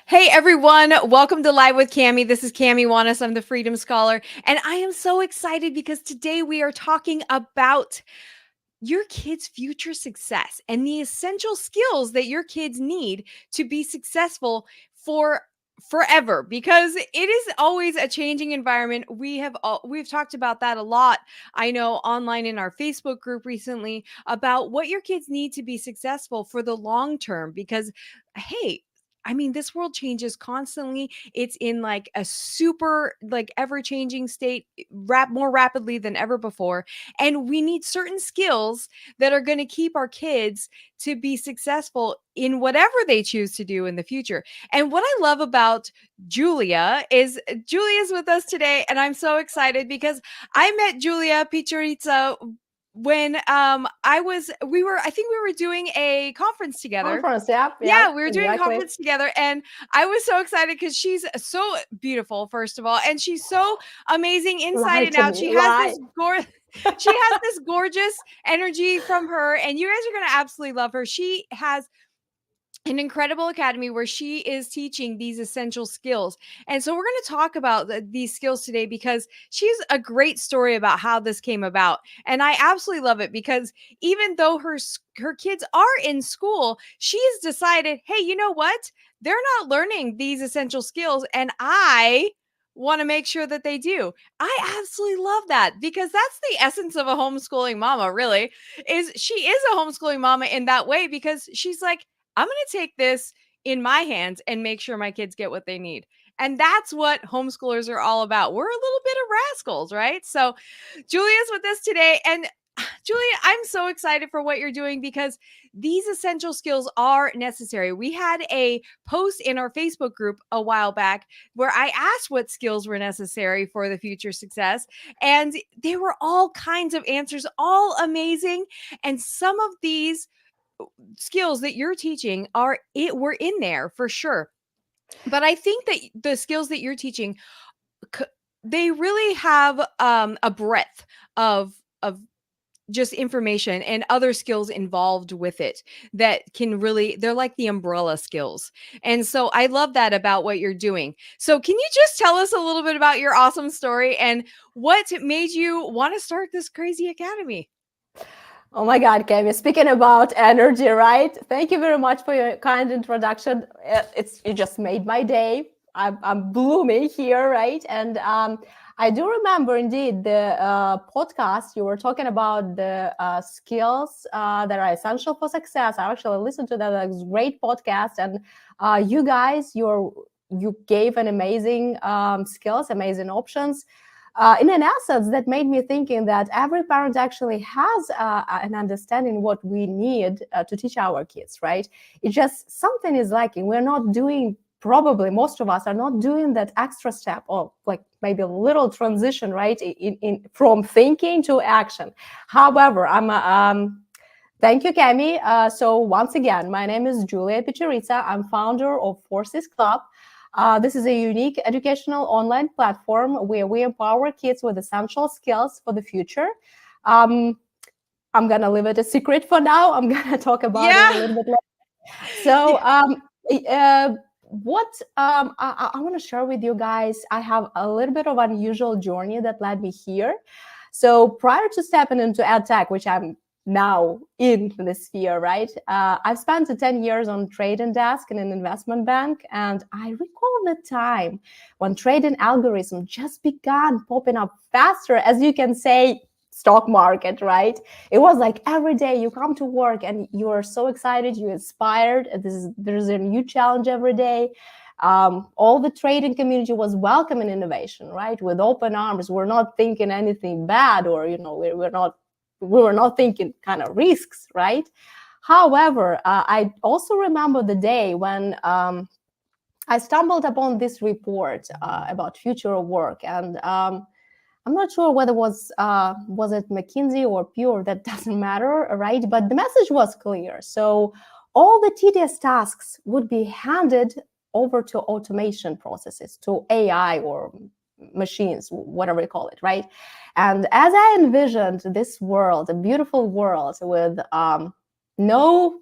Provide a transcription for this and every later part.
Hey everyone, welcome to Live with Cami. This is Cami Wanis. I'm the Freedom Scholar, and I am so excited because today we are talking about your kids' future success and the essential skills that your kids need to be successful for forever, because it is always a changing environment. We've talked about that a lot. I know online in our Facebook group recently about what your kids need to be successful for the long term, because hey, I mean, this world changes constantly. It's in like a super like ever changing state, more rapidly than ever before. And we need certain skills that are going to keep our kids to be successful in whatever they choose to do in the future. And what I love about Julia's with us today, and I'm so excited because I met Julia Pecherytsia when I think we were doing a conference together. Conference, yeah, yeah, Yeah, we were doing a exactly. conference together, and I was so excited because she's so beautiful, first of all, and she's so amazing inside Lie and to out. me, lie. She has this gorgeous energy from her, and you guys are going to absolutely love her. She has an incredible academy where she is teaching these essential skills. And so we're going to talk about these skills today because she's a great story about how this came about. And I absolutely love it because even though her kids are in school, she has decided, hey, you know what? They're not learning these essential skills, and I want to make sure that they do. I absolutely love that because that's the essence of a homeschooling mama, really. Is she is a homeschooling mama in that way, because she's like, I'm going to take this in my hands and make sure my kids get what they need. And that's what homeschoolers are all about. We're a little bit of rascals, right? So Julia's with us today. And Julia, I'm so excited for what you're doing because these essential skills are necessary. We had a post in our Facebook group a while back where I asked what skills were necessary for the future success, and there were all kinds of answers, all amazing. And some of these skills that you're teaching were in there for sure. But I think that the skills that you're teaching, they really have a breadth of just information and other skills involved with it that can really, they're like the umbrella skills. And so I love that about what you're doing. So can you just tell us a little bit about your awesome story and what made you want to start this crazy academy? Oh my God, Kemi, speaking about energy, right? Thank you very much for your kind introduction. You just made my day. I'm blooming here, right? And I do remember indeed the podcast you were talking about the skills that are essential for success. I actually listened to that. It was a great podcast, and you guys, you gave an amazing skills, amazing options. In an essence, that made me thinking that every parent actually has an understanding what we need to teach our kids, right? It's just something is lacking. We're not doing, probably most of us are not doing that extra step, or like maybe a little transition, right? From thinking to action. However, thank you, Cami. So once again, my name is Julia Pecherytsia. I'm founder of Forces Club. This is a unique educational online platform where we empower kids with essential skills for the future. I'm going to leave it a secret for now. I'm going to talk about it a little bit later. So I want to share with you guys, I have a little bit of unusual journey that led me here. So prior to stepping into EdTech, which I'm now in this sphere, right? I've spent 10 years on trading desk in an investment bank, and I recall the time when trading algorithms just began popping up faster, as you can say, stock market, right? It was like every day you come to work and you are so excited, you're inspired. There's a new challenge every day. All the trading community was welcoming innovation, right? With open arms. We're not thinking anything bad, or we were not thinking kind of risks, right? However, I also remember the day when I stumbled upon this report about future of work, and I'm not sure whether was it McKinsey or Pure. That doesn't matter, right? But the message was clear. So all the tedious tasks would be handed over to automation processes, to AI or machines, whatever you call it, right? And as I envisioned this world, a beautiful world with no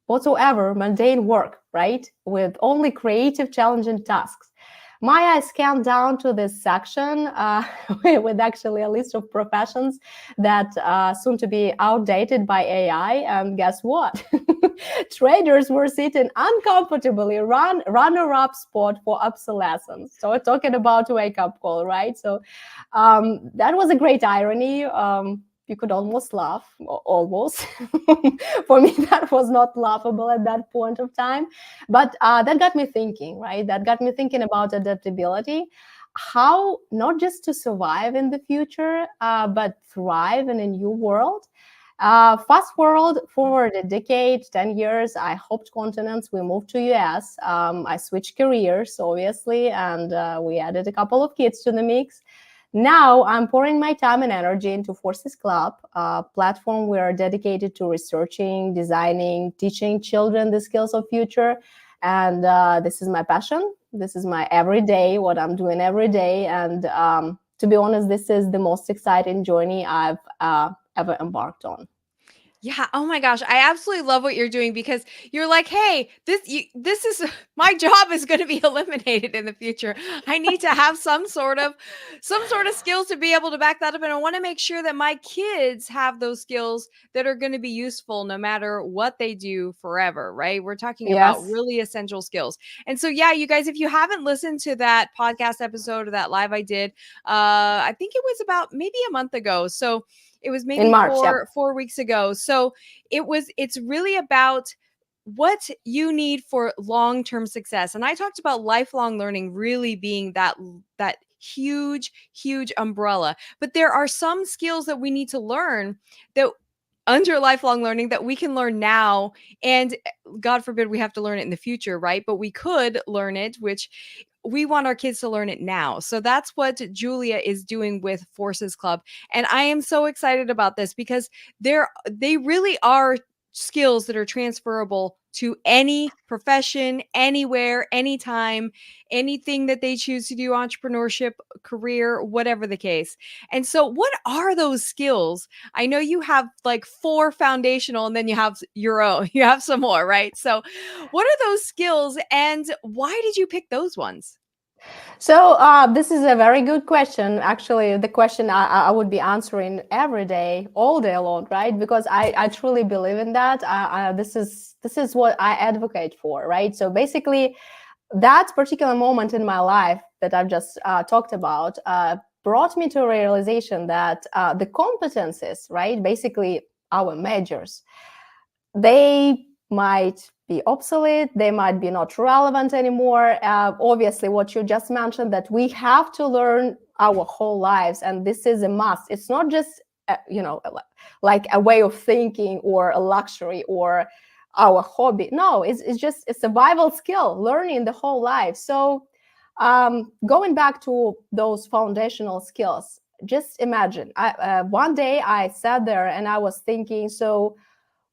whatsoever mundane work, right? With only creative, challenging tasks. My eyes scanned down to this section with actually a list of professions that soon to be outdated by AI. And guess what? Traders were sitting uncomfortably runner-up spot for obsolescence. So we're talking about wake-up call, right? So that was a great irony. You could almost laugh, almost. For me, that was not laughable at that point of time. But that got me thinking, right? That got me thinking about adaptability, how not just to survive in the future, but thrive in a new world. Fast forward a decade, 10 years, I hopped continents, we moved to US, I switched careers, obviously, and we added a couple of kids to the mix. Now I'm pouring my time and energy into Forces Club, a platform we are dedicated to researching, designing, teaching children the skills of future. And this is my passion. This is my everyday, what I'm doing every day. And to be honest, this is the most exciting journey I've ever embarked on. Yeah. Oh my gosh. I absolutely love what you're doing because you're like, hey, this is my job is going to be eliminated in the future. I need to have some sort of skills to be able to back that up, and I want to make sure that my kids have those skills that are going to be useful no matter what they do forever. Right? We're talking about Yes. really essential skills. And so, yeah, you guys, if you haven't listened to that podcast episode or that live I did, I think it was about maybe a month ago. So it was In maybe March, yep. four weeks ago. So it's really about what you need for long-term success. And I talked about lifelong learning really being that huge umbrella. But there are some skills that we need to learn that under lifelong learning that we can learn now, and God forbid we have to learn it in the future, right? But we could learn it, which we want our kids to learn it now. So that's what Julia is doing with Forces Club. And I am so excited about this because they really are skills that are transferable to any profession, anywhere, anytime, anything that they choose to do, entrepreneurship, career, whatever the case. And so, what are those skills? I know you have like 4 foundational and then you have your own, you have some more, right? So, what are those skills and why did you pick those ones? So this is a very good question. Actually, the question I would be answering every day, all day long, right? Because I truly believe in that. This is what I advocate for, right? So basically, that particular moment in my life that I've just talked about brought me to a realization that the competencies, right, basically our majors, they might be obsolete, they might be not relevant anymore. Obviously, what you just mentioned, that we have to learn our whole lives, and this is a must. It's not just like a way of thinking or a luxury or our hobby. No, it's just a survival skill, learning the whole life. So going back to those foundational skills, just imagine one day I sat there and I was thinking, so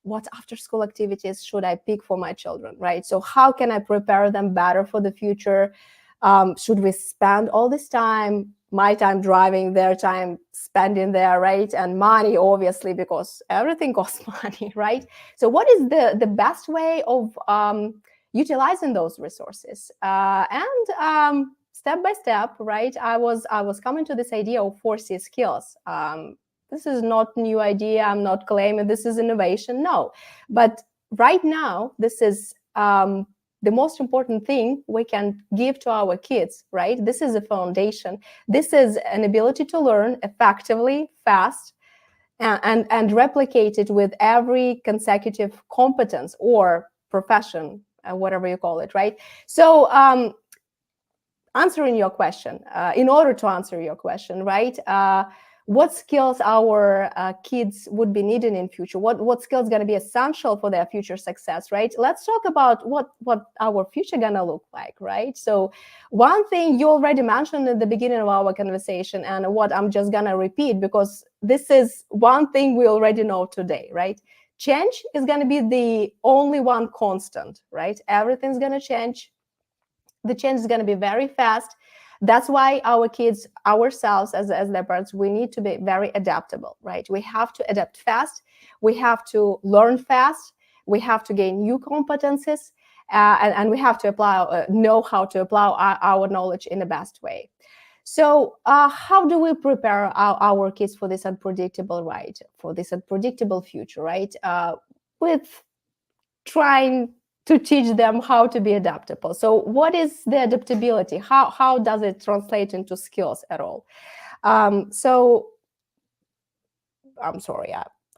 what after school activities should I pick for my children, right? So how can I prepare them better for the future? Should we spend all this time, my time driving, their time spending there, right? And money, obviously, because everything costs money, right? So what is the best way of utilizing those resources? And step by step, right? I was coming to this idea of 4C skills. This is not new idea. I'm not claiming this is innovation. No, but right now, this is the most important thing we can give to our kids, right? This is a foundation. This is an ability to learn effectively, fast, and replicate it with every consecutive competence or profession, whatever you call it, right? So answering your question, in order to answer your question, right? What skills our kids would be needing in future? What skills going to be essential for their future success, right? Let's talk about what our future going to look like, right? So one thing you already mentioned at the beginning of our conversation, and what I'm just going to repeat, because this is one thing we already know today, right? Change is going to be the only one constant, right? Everything's going to change. The change is going to be very fast. That's why our kids, ourselves as their parents, we need to be very adaptable, right? We have to adapt fast. We have to learn fast. We have to gain new competencies. and we have to know how to apply our knowledge in the best way. So how do we prepare our kids for this unpredictable, right? For this unpredictable future, right? With trying to teach them how to be adaptable. So what is the adaptability? How does it translate into skills at all? So I'm sorry,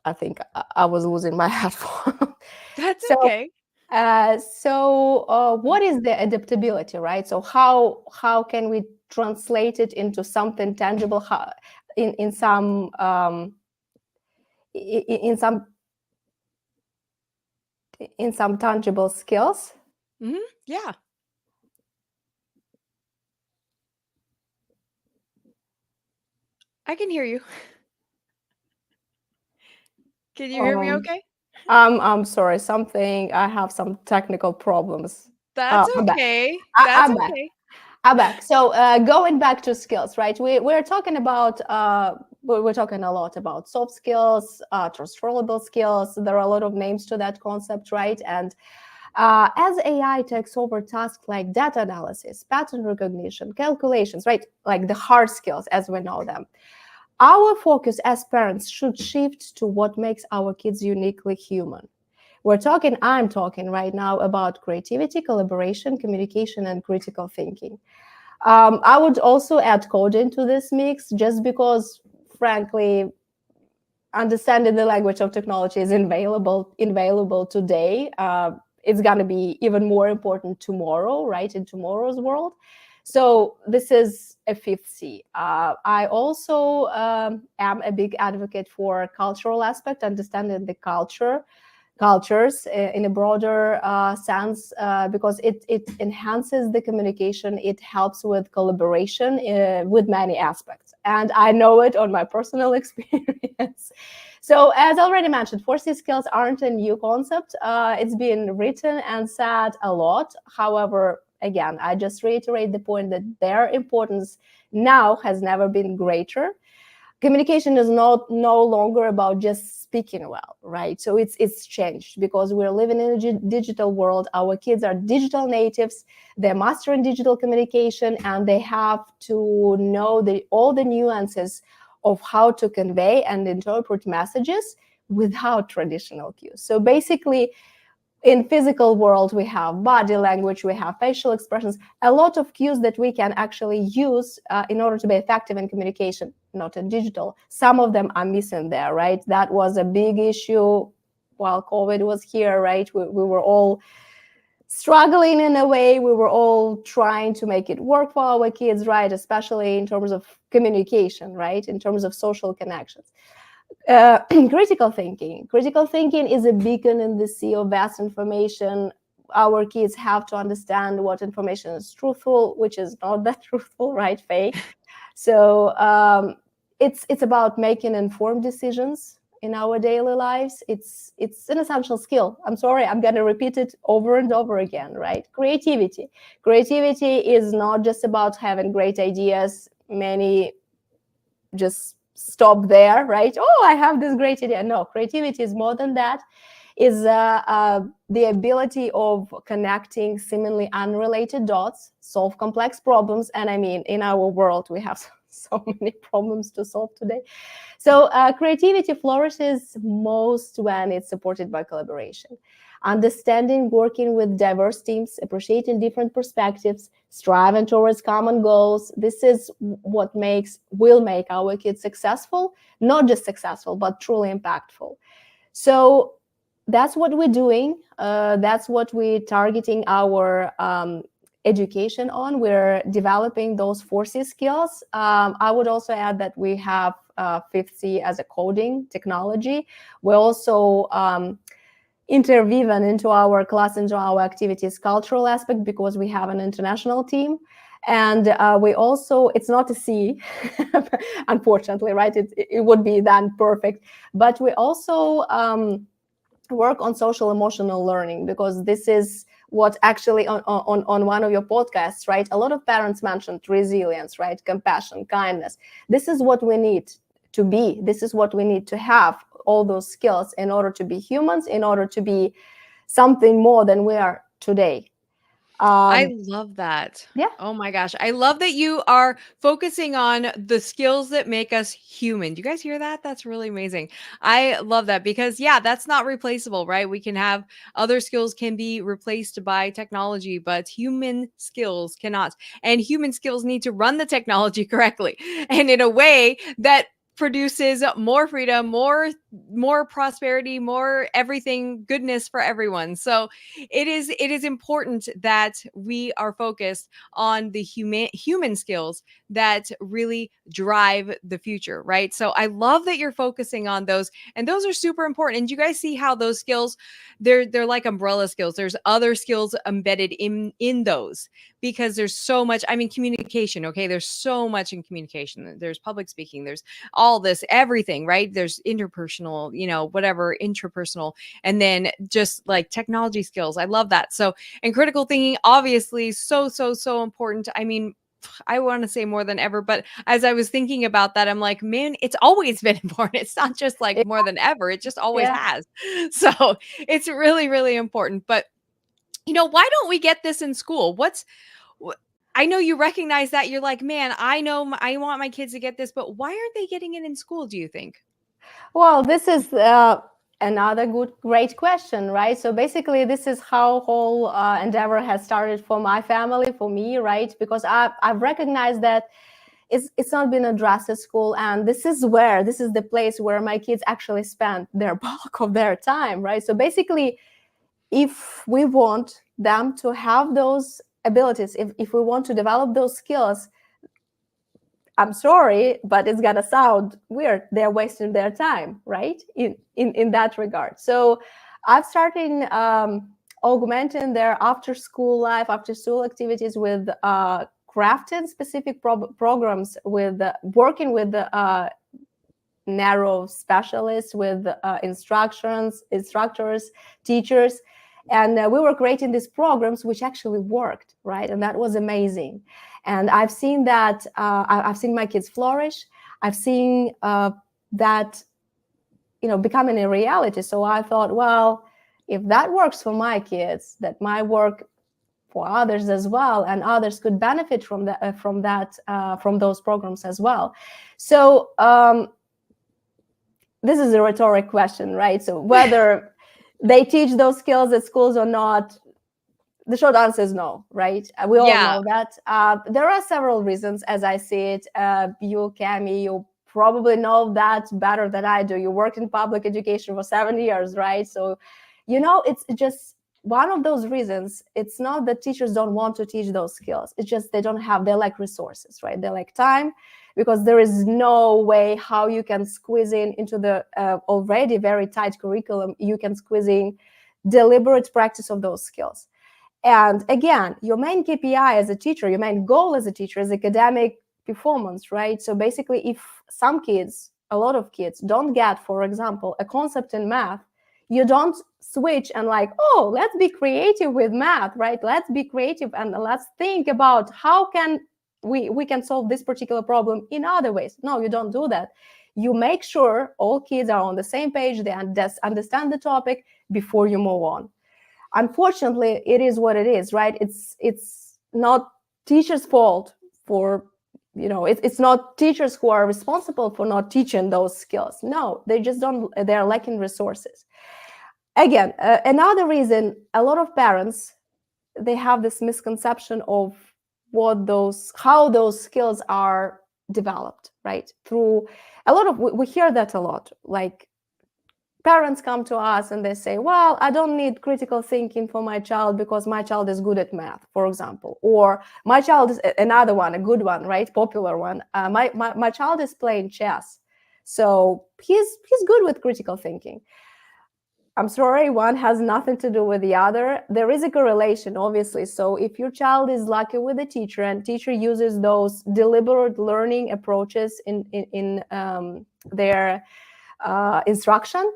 I think I was losing my headphone. That's So okay. what is the adaptability, right? So how can we translate it into something tangible? How, in some in some in some tangible skills? Yeah. I can hear you. Can you hear me Um, okay? I'm sorry, something. I have some technical problems. That's I'm back. okay. I, That's I'm back. okay. I'm back. So going back to skills, right? We're talking about we're talking a lot about soft skills, transferable skills. There are a lot of names to that concept, right? And as AI takes over tasks like data analysis, pattern recognition, calculations, right? Like the hard skills as we know them. Our focus as parents should shift to what makes our kids uniquely human. I'm talking right now about creativity, collaboration, communication, and critical thinking. I would also add coding to this mix just because, frankly, understanding the language of technology is invaluable today. It's going to be even more important tomorrow, right? In tomorrow's world. So this is a fifth C. I also am a big advocate for cultural aspect, understanding the cultures in a broader sense, because it enhances the communication. It helps with collaboration with many aspects. And I know it on my personal experience. So as already mentioned, 4C skills aren't a new concept. It's been written and said a lot. However, again, I just reiterate the point that their importance now has never been greater. Communication is no longer about just speaking well, right? So it's changed because we're living in a digital world. Our kids are digital natives. They're mastering digital communication, and they have to know all the nuances of how to convey and interpret messages without traditional cues. So basically, in physical world, we have body language, we have facial expressions, a lot of cues that we can actually use in order to be effective in communication, not in digital. Some of them are missing there, right? That was a big issue while COVID was here, right? We were all struggling in a way. We were all trying to make it work for our kids, right? Especially in terms of communication, right? In terms of social connections. Critical thinking. Critical thinking is a beacon in the sea of vast information. Our kids have to understand what information is truthful, which is not that truthful, right? Fake. So it's about making informed decisions in our daily lives. It's an essential skill. I'm sorry, I'm going to repeat it over and over again, right? Creativity. Creativity is not just about having great ideas. Many just stop there, right? Oh, I have this great idea. No, creativity is more than that. Is the ability of connecting seemingly unrelated dots, solve complex problems. And I mean, in our world, we have so many problems to solve today. So creativity flourishes most when it's supported by collaboration. Understanding, working with diverse teams, appreciating different perspectives, striving towards common goals. This is what will make our kids successful, not just successful, but truly impactful. So that's what we're doing. That's what we're targeting our education on. We're developing those 4C skills. I would also add that we have 5C as a coding technology. We also interweaven into our class, into our activities, cultural aspect, because we have an international team. And we also, it's not a C, unfortunately, right? It would be then perfect. But we also work on social emotional learning, because this is what actually on one of your podcasts, right? A lot of parents mentioned resilience, right? Compassion, kindness. This is what we need to be. This is what we need to have, all those skills in order to be humans, in order to be something more than we are today. I Um, love that. yeah, Oh my gosh. I love that you are focusing on the skills that make us human. Do you guys hear that? That's really amazing. I love that because yeah, that's not replaceable, right? We can have other skills can be replaced by technology, but human skills cannot. And human skills need to run the technology correctly and in a way that produces more freedom, more prosperity, more everything goodness for everyone. So it is important that we are focused on the human skills that really drive the future, right? So I love that you're focusing on those, and those are super important. And you guys see how those skills, they're like umbrella skills. There's other skills embedded in those because there's so much. I mean, communication. Okay, there's so much in communication. There's public speaking. There's all this, everything, right? There's interpersonal, whatever, intrapersonal, and then just like technology skills. I love that. So, and critical thinking, obviously, so important. I mean, I want to say more than ever, but as I was thinking about that, I'm like, man, it's always been important. It's not just like more than ever, it just always yeah. has. So it's really, really important. But, why don't we get this in school? I know you recognize that you're like, man, I know I want my kids to get this, but why aren't they getting it in school, do you think? Well, this is another great question, right? So basically, this is how whole endeavor has started for my family, for me, right? Because I've recognized that it's not been addressed at school, and this is the place where my kids actually spend their bulk of their time, right? So basically, if we want them to have those abilities, if we want to develop those skills, I'm sorry, but it's gonna sound weird. They're wasting their time, right? In that regard. So I've started augmenting their after school life, after school activities with crafting specific programs, with working with the narrow specialists, with instructors, teachers. And we were creating these programs which actually worked, right? And that was amazing. And I've seen that, I've seen my kids flourish. I've seen that, becoming a reality. So I thought, well, if that works for my kids, that might work for others as well, and others could benefit from from those programs as well. So this is a rhetoric question, right? So whether they teach those skills at schools or not, the short answer is no, right? We all Yeah. know that. There are several reasons, as I see it. You, Cami, you probably know that better than I do. You worked in public education for 7 years, right? So, it's just one of those reasons. It's not that teachers don't want to teach those skills. It's just they lack resources, right? They lack time, because there is no way how you can squeeze into the already very tight curriculum. You can squeeze in deliberate practice of those skills. And again, your main KPI as a teacher, your main goal as a teacher is academic performance, right? So basically, if a lot of kids don't get, for example, a concept in math, you don't switch and like, oh, let's be creative with math, right? Let's be creative and let's think about how can we can solve this particular problem in other ways. No, you don't do that. You make sure all kids are on the same page, they understand the topic before you move on. Unfortunately, it is what it is, right? It's not teachers' fault for, it's not teachers who are responsible for not teaching those skills. No, they're lacking resources. Again, another reason, a lot of parents, they have this misconception of how those skills are developed, right? Through we hear that a lot, like parents come to us and they say, well, I don't need critical thinking for my child because my child is good at math, for example, or my child is another one, a good one, right? Popular one. My child is playing chess, so he's good with critical thinking. I'm sorry, one has nothing to do with the other. There is a correlation, obviously. So if your child is lucky with a teacher and teacher uses those deliberate learning approaches in their instruction,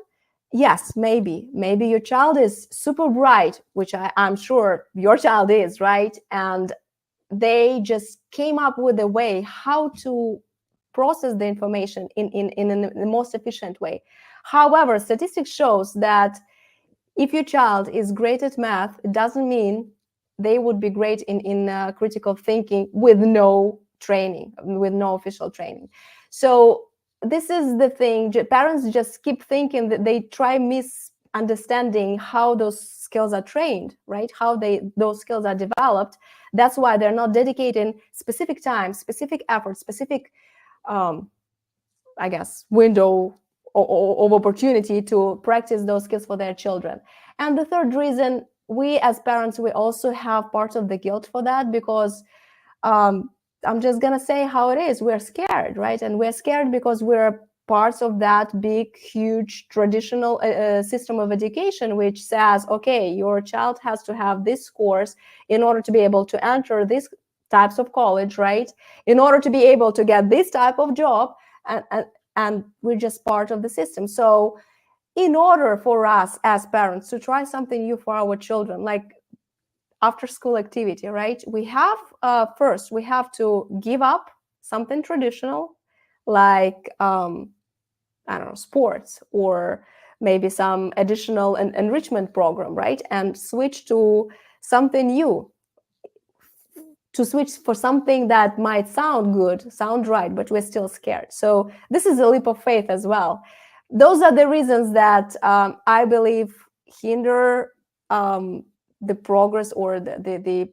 yes, maybe your child is super bright, which I'm sure your child is, right? And they just came up with a way how to process the information in the most efficient way. However, statistics shows that if your child is great at math, it doesn't mean they would be great in critical thinking with no training, with no official training. So this is the thing. Parents just keep thinking that they try misunderstanding how those skills are trained, right? How those skills are developed. That's why they're not dedicating specific time, specific effort, specific, I guess, window of opportunity to practice those skills for their children. And the third reason, we as parents, we also have part of the guilt for that, because I'm just gonna say how it is. We're scared, right? And we're scared because we're parts of that big, huge traditional system of education, which says, okay, your child has to have this course in order to be able to enter these types of college, right? In order to be able to get this type of job, and we're just part of the system. So in order for us as parents to try something new for our children, like after school activity, right? We have first we have to give up something traditional, like I don't know, sports, or maybe some additional enrichment program, right? And switch to something new, to switch for something that might sound good, sound right, but we're still scared. So this is a leap of faith as well. Those are the reasons that I believe hinder the progress or the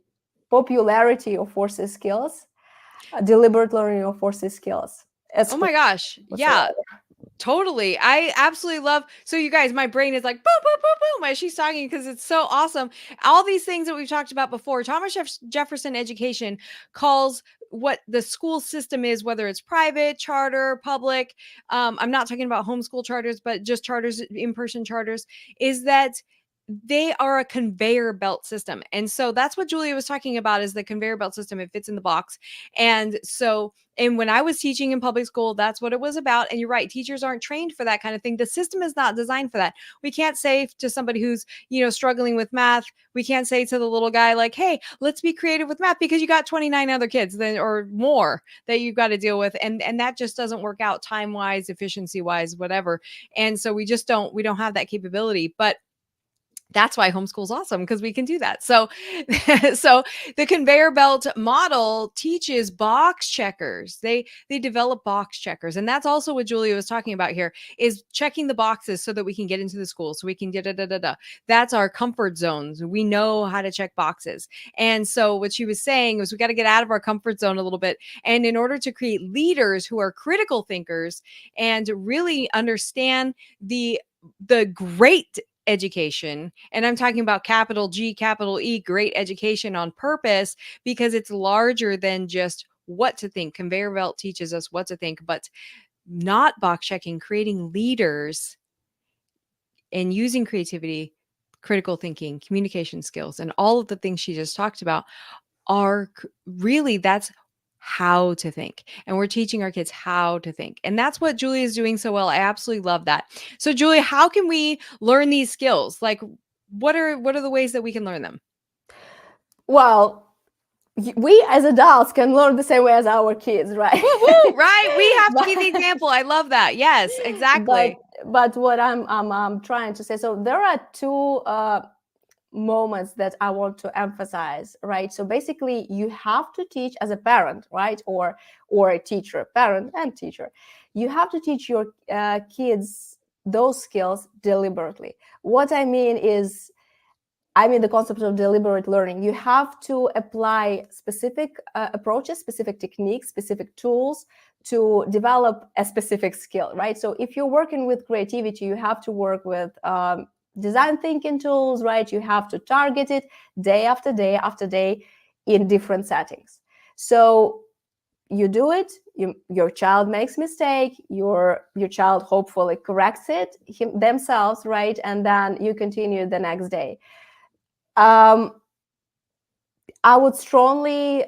popularity of forces skills, deliberate learning of forces skills. Oh my gosh. Yeah. Totally. I absolutely love. So you guys, my brain is like boom, boom, boom, boom as she's talking, because it's so awesome. All these things that we've talked about before. Thomas Jefferson Education calls what the school system is, whether it's private, charter, public. I'm not talking about homeschool charters, but just charters, in-person charters, is that they are a conveyor belt system. And so that's what Julia was talking about, is the conveyor belt system. It fits in the box. And so, and when I was teaching in public school, that's what it was about. And you're right, teachers aren't trained for that kind of thing. The system is not designed for that. We can't say to somebody who's, struggling with math, we can't say to the little guy like, hey, let's be creative with math, because you got 29 other kids then or more that you've got to deal with. And that just doesn't work out time-wise, efficiency-wise, whatever. And so we don't have that capability. But that's why homeschool's awesome, because we can do that. So, so the conveyor belt model teaches box checkers. They develop box checkers, and that's also what Julia was talking about here, is checking the boxes so that we can get into the school, so we can get That's our comfort zones. We know how to check boxes, and so what she was saying was we got to get out of our comfort zone a little bit, and in order to create leaders who are critical thinkers and really understand the great education, and I'm talking about capital G, capital E, great education on purpose, because it's larger than just what to think. Conveyor belt teaches us what to think, but not box checking, creating leaders and using creativity, critical thinking, communication skills, and all of the things she just talked about are really, that's how to think. And we're teaching our kids how to think. And that's what Julia is doing so well. I absolutely love that. So Julia, how can we learn these skills? Like what are the ways that we can learn them? Well, we as adults can learn the same way as our kids, right? Woo-hoo, right? We have to be the example. I love that. Yes, exactly. But what I'm trying to say, so there are two moments that I want to emphasize, right? So basically, you have to teach as a parent, right, or a teacher, parent and teacher. You have to teach your kids those skills deliberately. What I mean is, the concept of deliberate learning. You have to apply specific approaches, specific techniques, specific tools to develop a specific skill, right? So if you're working with creativity, you have to work with design thinking tools, right? You have to target it day after day after day in different settings. So you do it, your child makes mistake, your child hopefully corrects it themselves, right? And then you continue the next day. I would strongly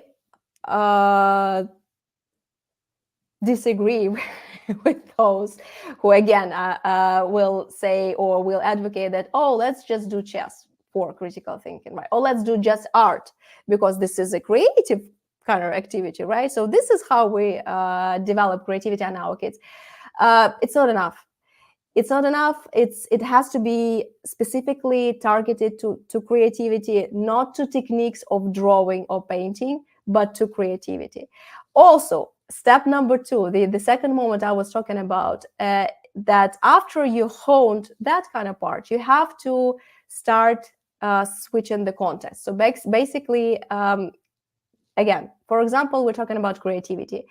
disagree with those who, again, will say or will advocate that, oh, let's just do chess for critical thinking, right? Or let's do just art because this is a creative kind of activity, right? So this is how we develop creativity in our kids. It's not enough. it's not enough. It has to be specifically targeted to creativity, not to techniques of drawing or painting, but to creativity. Also, step number 2, the second moment I was talking about, that after you honed that kind of part, you have to start switching the context. So basically, again, for example, we're talking about creativity.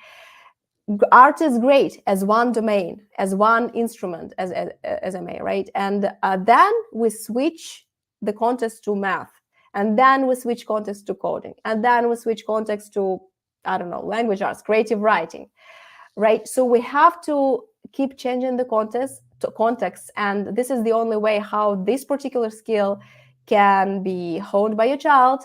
Art is great as one domain, as one instrument, as I may, right? And then we switch the context to math, and then we switch context to coding, and then we switch context to, I don't know, language arts, creative writing, right? So we have to keep changing the context, and this is the only way how this particular skill can be honed by your child,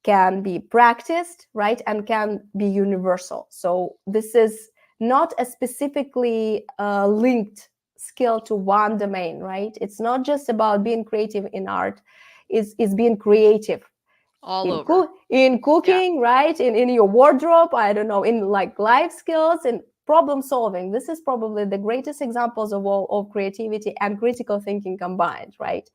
can be practiced, right, and can be universal. So this is not a specifically linked skill to one domain, right? It's not just about being creative in art, it's being creative all over. in Yeah. cooking, right, in your wardrobe, I don't know, in like life skills and problem solving. This is probably the greatest examples of all of creativity and critical thinking combined, right?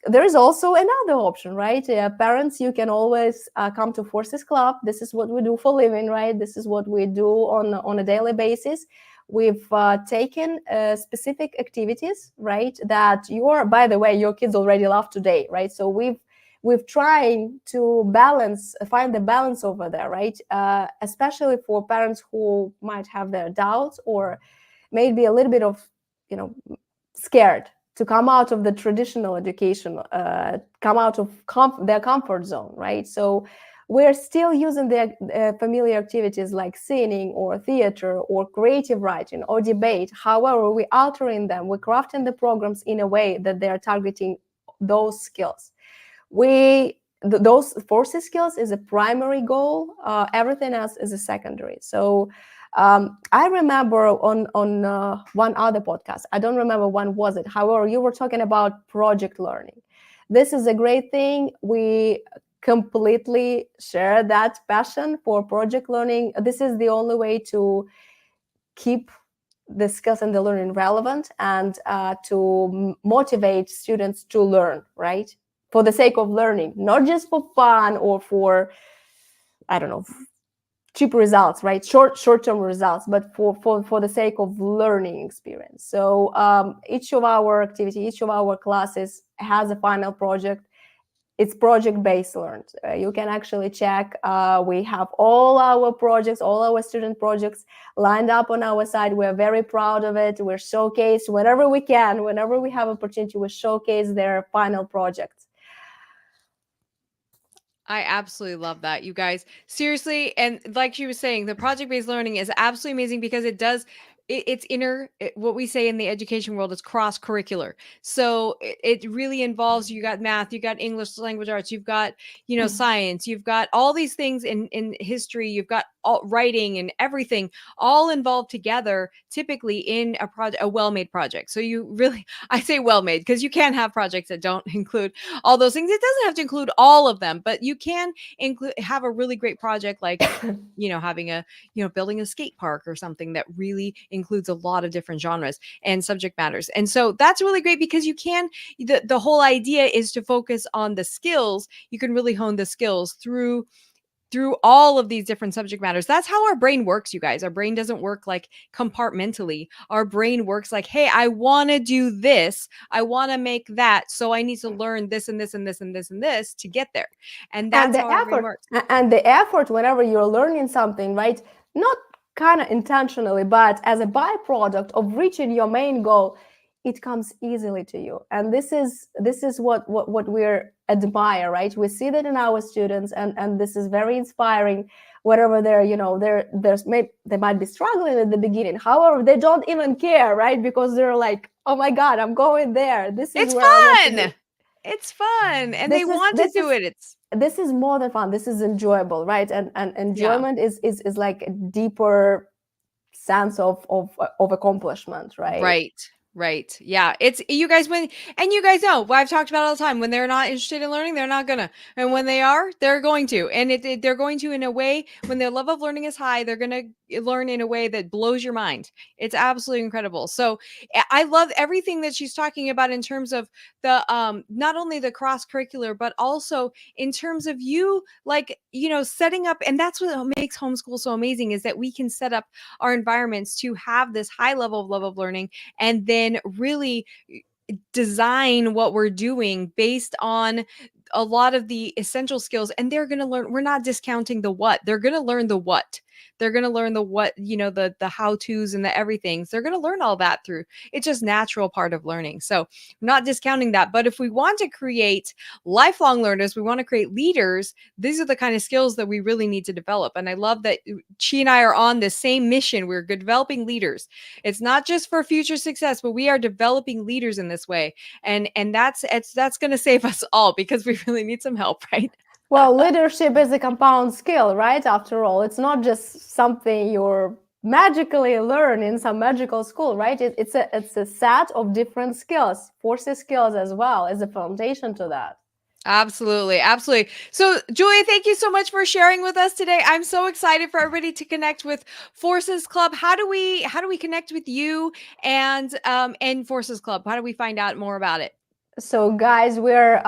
There is also another option, right? Parents, you can always come to Forces Club. This is what we do for living, right? This is what we do on a daily basis. We've taken specific activities, right, that by the way, your kids already love today, right? So we've trying to find the balance over there, right? Especially for parents who might have their doubts or maybe a little bit of, scared to come out of the traditional education, come out of their comfort zone, right? So we're still using the familiar activities like singing or theater or creative writing or debate. However, we're altering them, we're crafting the programs in a way that they're targeting those skills. Those forces skills is a primary goal. Everything else is a secondary. So I remember on one other podcast, I don't remember when was it. However, you were talking about project learning. This is a great thing. We completely share that passion for project learning. This is the only way to keep the skills and the learning relevant and to motivate students to learn, right? For the sake of learning, not just for fun or for, I don't know, cheap results, right? Short-term results, but for the sake of learning experience. So each of our activity, each of our classes has a final project. It's project-based learned. You can actually check. We have all our projects, all our student projects lined up on our site. We're very proud of it. We're showcased whenever we can, whenever we have opportunity, we showcase their final projects. I absolutely love that, you guys. Seriously, and like she was saying, the project-based learning is absolutely amazing because it's what we say in the education world is cross-curricular. So it really involves, you got math, you got English language arts, you've got, science, you've got all these things in history, you've got all writing and everything all involved together, typically in a well-made project. So you really, I say well-made because you can have projects that don't include all those things. It doesn't have to include all of them, but you can have a really great project like having building a skate park or something that really includes a lot of different genres and subject matters. And so that's really great because the whole idea is to focus on the skills. You can really hone the skills through all of these different subject matters. That's how our brain works, you guys. Our brain doesn't work like compartmentally. Our brain works like, hey, I want to do this. I want to make that. So I need to learn this and this and this and this and this to get there. And that's how our brain works. And the effort whenever you're learning something, right? Not kind of intentionally, but as a byproduct of reaching your main goal, it comes easily to you. And this is what we're admire, right? We see that in our students, and this is very inspiring. Whatever they might be struggling at the beginning. However, they don't even care, right? Because they're like, oh my God, I'm going there. This is where I want to be. It's fun, and they want to do it. This is more than fun. This is enjoyable, right? And enjoyment is like a deeper sense of accomplishment, right? Right. Right. Yeah. It's you guys and you guys know what I've talked about all the time. When they're not interested in learning, they're not gonna. And when they are, they're going to. And they're going to in a way when their love of learning is high, they're gonna learn in a way that blows your mind. It's absolutely incredible. So I love everything that she's talking about in terms of the not only the cross curricular, but also in terms of you like, setting up, and that's what makes homeschool so amazing is that we can set up our environments to have this high level of love of learning and then really design what we're doing based on a lot of the essential skills. And they're going to learn, we're not discounting the what, they're going to learn the what, they're going to learn the what, the how to's and the everything's, they're going to learn all that through, it's just natural part of learning. So I'm not discounting that, but if we want to create lifelong learners, we want to create leaders, these are the kind of skills that we really need to develop. And I love that she and I are on the same mission. We're developing leaders. It's not just for future success, but we are developing leaders in this way. And that's going to save us all because we really need some help, right? Well, leadership is a compound skill, right? After all, it's not just something you're magically learn in some magical school, right? It's a set of different skills, forces skills as well as a foundation to that. Absolutely. Absolutely. So, Julia, thank you so much for sharing with us today. I'm so excited for everybody to connect with Forces Club. How do we connect with you and Forces Club? How do we find out more about it? So guys, we're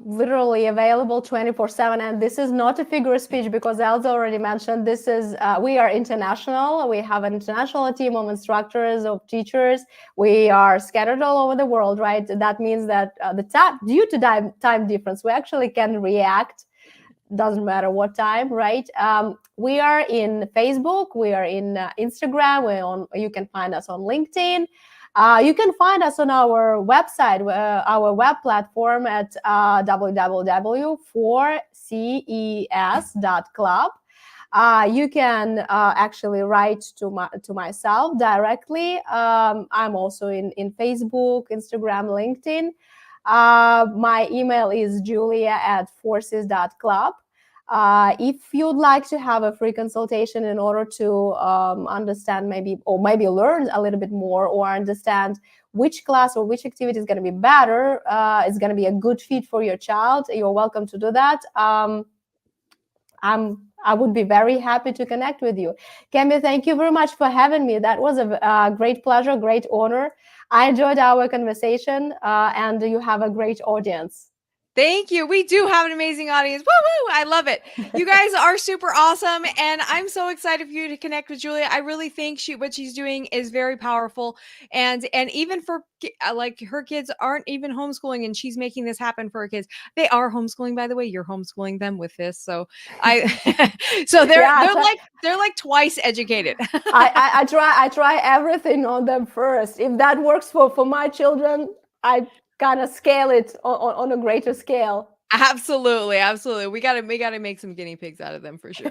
literally available 24/7, and this is not a figure of speech because Elsa already mentioned this is we are international. We have an international team of instructors, of teachers. We are scattered all over the world, right? That means that due to time difference, we actually can react. Doesn't matter what time, right? We are in Facebook, we are in Instagram, you can find us on LinkedIn. You can find us on our website, our web platform at www.4ces.club. You can actually write to myself directly. I'm also in Facebook, Instagram, LinkedIn. My email is julia@forces.club. If you'd like to have a free consultation in order to understand maybe learn a little bit more or understand which class or which activity is going to be better, is going to be a good fit for your child, you're welcome to do that. I would be very happy to connect with you. Kemi, thank you very much for having me. That was a great pleasure, great honor. I enjoyed our conversation, and you have a great audience. Thank you. We do have an amazing audience. Woo woo! I love it. You guys are super awesome, and I'm so excited for you to connect with Julia. I really think what she's doing is very powerful, and even for like her kids aren't even homeschooling, and she's making this happen for her kids. They are homeschooling, by the way. You're homeschooling them with this, so so they're like twice educated. I try everything on them first. If that works for my children, I kind of scale it on a greater scale. Absolutely. We gotta make some guinea pigs out of them for sure.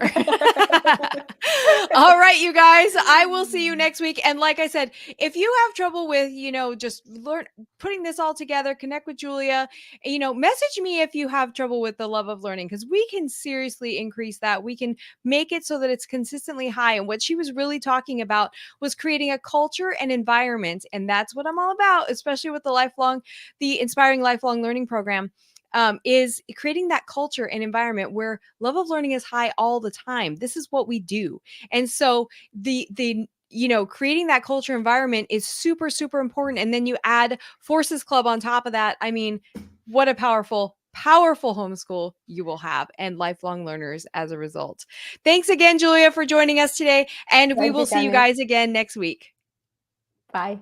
All right, you guys, I will see you next week. And like I said, if you have trouble with, just putting this all together, connect with Julia, message me if you have trouble with the love of learning, because we can seriously increase that. We can make it so that it's consistently high. And what she was really talking about was creating a culture and environment. And that's what I'm all about, especially with the Inspiring Lifelong Learning Program. Is creating that culture and environment where love of learning is high all the time. This is what we do. And so the creating that culture environment is super, super important. And then you add Forces Club on top of that. I mean, what a powerful homeschool you will have, and lifelong learners as a result. Thanks again, Julia, for joining us today. And we will see you guys again next week. Bye.